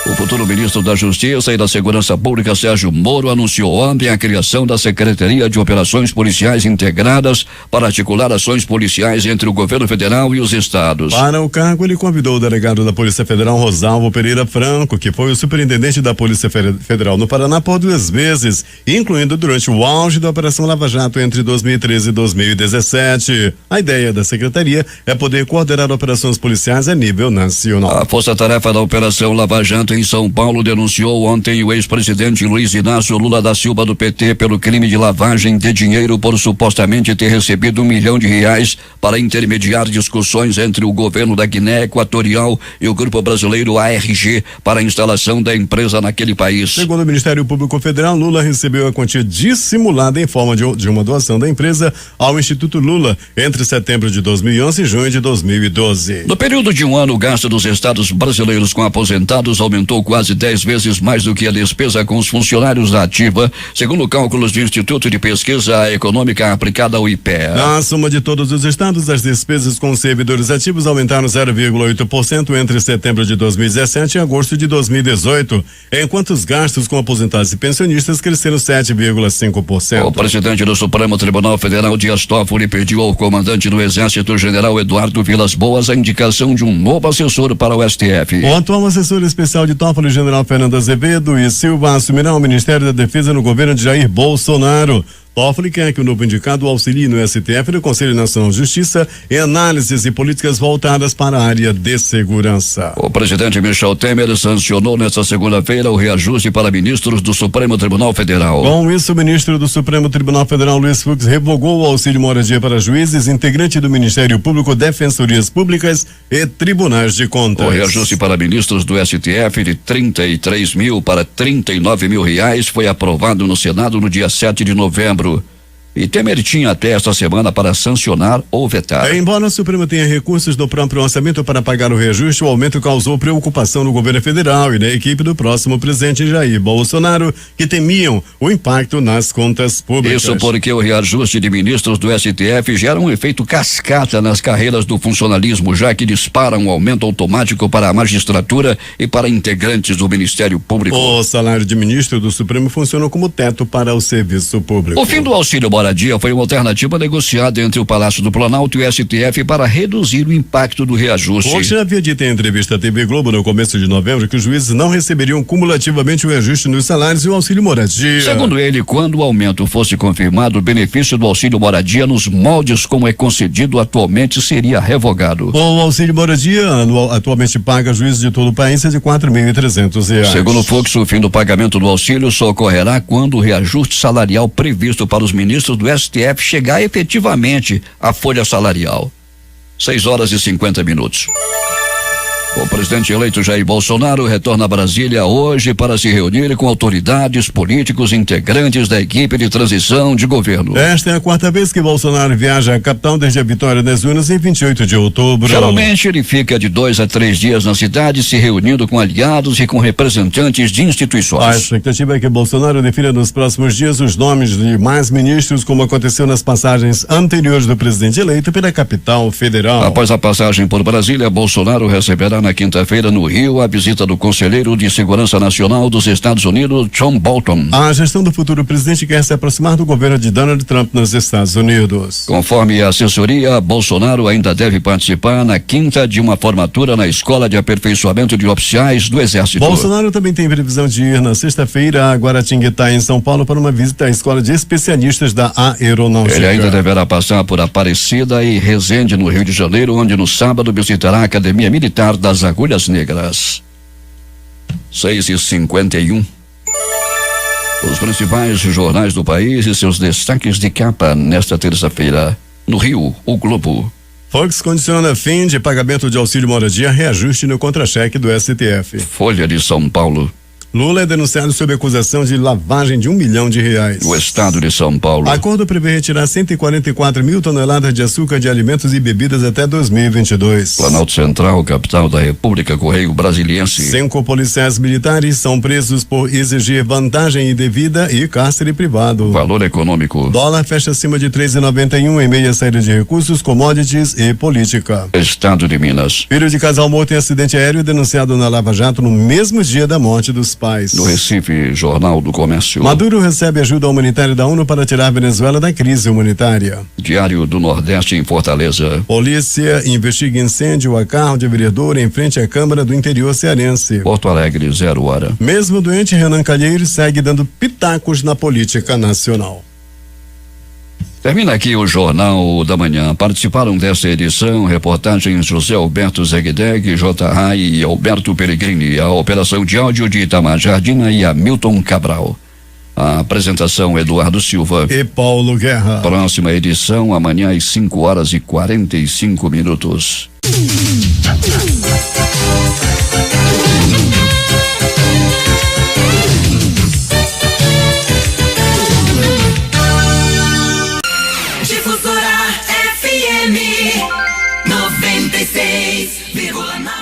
O futuro ministro da Justiça e da Segurança Pública, Sérgio Moro, anunciou ontem a criação da Secretaria de Operações Policiais Integradas para articular ações policiais entre o governo federal e os estados. Para o cargo, ele convidou o delegado da Polícia Federal, Rosalvo Pereira Franco, que foi o superintendente da Polícia Federal no Paraná por 2 vezes, incluindo durante o auge da Operação Lava Jato entre 2013 e 2017. A ideia da secretaria é poder coordenar operações policiais a nível nacional. A força-tarefa da Operação Lava Jato em São Paulo denunciou ontem o ex-presidente Luiz Inácio Lula da Silva do PT pelo crime de lavagem de dinheiro por supostamente ter recebido R$1 milhão para intermediar discussões entre o governo da Guiné Equatorial e o grupo brasileiro ARG para a instalação da empresa naquele país. Segundo o Ministério Público Federal, Lula recebeu a quantia dissimulada em forma de uma doação da empresa ao Instituto Lula entre setembro de 2011 e junho de 2012. No período de um ano, o gasto dos estados brasileiros com aposentados aumentou quase 10 vezes mais do que a despesa com os funcionários da ativa, segundo cálculos do Instituto de Pesquisa Econômica aplicada ao IPEA. Na soma de todos os estados, as despesas com os servidores ativos aumentaram 0,8% entre setembro de 2017 e agosto de 2018, enquanto os gastos com aposentados e pensionistas cresceram 7,5%. O presidente do Supremo Tribunal Federal, Dias Toffoli, pediu ao comandante do Exército, General Eduardo Vilas Boas, a indicação de um novo assessor para o STF. O atual assessor especial de Toffoli, General Fernando Azevedo e Silva, assumirá o Ministério da Defesa no governo de Jair Bolsonaro. Toffoli quer que o novo indicado auxilie no STF e no Conselho Nacional de Justiça em análises e políticas voltadas para a área de segurança. O presidente Michel Temer sancionou nesta segunda-feira o reajuste para ministros do Supremo Tribunal Federal. Com isso, o ministro do Supremo Tribunal Federal, Luiz Fux, revogou o auxílio moradia para juízes, integrante do Ministério Público, Defensorias Públicas e Tribunais de Contas. O reajuste para ministros do STF de 33 mil para 39 mil reais foi aprovado no Senado no dia 7 de novembro. E Temer tinha até esta semana para sancionar ou vetar. Embora o Supremo tenha recursos no próprio orçamento para pagar o reajuste, o aumento causou preocupação no governo federal e na equipe do próximo presidente Jair Bolsonaro, que temiam o impacto nas contas públicas. Isso porque o reajuste de ministros do STF gera um efeito cascata nas carreiras do funcionalismo, já que dispara um aumento automático para a magistratura e para integrantes do Ministério Público. O salário de ministro do Supremo funcionou como teto para o serviço público. O fim do auxílio moradia foi uma alternativa negociada entre o Palácio do Planalto e o STF para reduzir o impacto do reajuste. Hoje havia dito em entrevista à TV Globo no começo de novembro que os juízes não receberiam cumulativamente o reajuste nos salários e o auxílio moradia. Segundo ele, quando o aumento fosse confirmado, o benefício do auxílio moradia nos moldes como é concedido atualmente seria revogado. O auxílio moradia anual atualmente paga juízes de todo o país de R$4.300. Segundo o fluxo, o fim do pagamento do auxílio só ocorrerá quando o reajuste salarial previsto para os ministros do STF chegar efetivamente à folha salarial. 6h50. O presidente eleito Jair Bolsonaro retorna a Brasília hoje para se reunir com autoridades, políticos, integrantes da equipe de transição de governo. Esta é a quarta vez que Bolsonaro viaja à capital desde a vitória das urnas em 28 de outubro. Geralmente ele fica de 2 a 3 dias na cidade, se reunindo com aliados e com representantes de instituições. A expectativa é que Bolsonaro defina nos próximos dias os nomes de mais ministros, como aconteceu nas passagens anteriores do presidente eleito pela capital federal. Após a passagem por Brasília, Bolsonaro receberá na quinta-feira no Rio a visita do conselheiro de Segurança Nacional dos Estados Unidos, John Bolton. A gestão do futuro presidente quer se aproximar do governo de Donald Trump nos Estados Unidos. Conforme a assessoria, Bolsonaro ainda deve participar na quinta de uma formatura na Escola de Aperfeiçoamento de Oficiais do Exército. Bolsonaro também tem previsão de ir na sexta-feira a Guaratinguetá, em São Paulo, para uma visita à Escola de Especialistas da Aeronáutica. Ele ainda deverá passar por Aparecida e Resende, no Rio de Janeiro, onde no sábado visitará a Academia Militar das Agulhas Negras. 6h51. Os principais jornais do país e seus destaques de capa nesta terça-feira. No Rio, o Globo. Fox condiciona fim de pagamento de auxílio moradia a reajuste no contra-cheque do STF. Folha de São Paulo. Lula é denunciado sob acusação de lavagem de R$1 milhão. O estado de São Paulo. Acordo prevê retirar 144 mil toneladas de açúcar de alimentos e bebidas até 2022. Planalto Central, capital da República, Correio Brasiliense. 5 policiais militares são presos por exigir vantagem indevida e cárcere privado. Valor econômico. Dólar fecha acima de 3,91 em meia saída de recursos, commodities e política. Estado de Minas. Filho de casal morto em acidente aéreo denunciado na Lava Jato no mesmo dia da morte dos pais. No Recife, Jornal do Comércio. Maduro recebe ajuda humanitária da ONU para tirar a Venezuela da crise humanitária. Diário do Nordeste em Fortaleza. Polícia investiga incêndio a carro de vereador em frente à Câmara do Interior Cearense. Porto Alegre, 0 hora. Mesmo doente, Renan Calheiros segue dando pitacos na política nacional. Termina aqui o Jornal da Manhã. Participaram desta edição reportagens José Alberto Zegdeg, J. Rai e Alberto Peregrini. A operação de áudio de Itamar Jardina e Hamilton Cabral. A apresentação Eduardo Silva e Paulo Guerra. Próxima edição amanhã às 5h45. Difusora FM 96,9.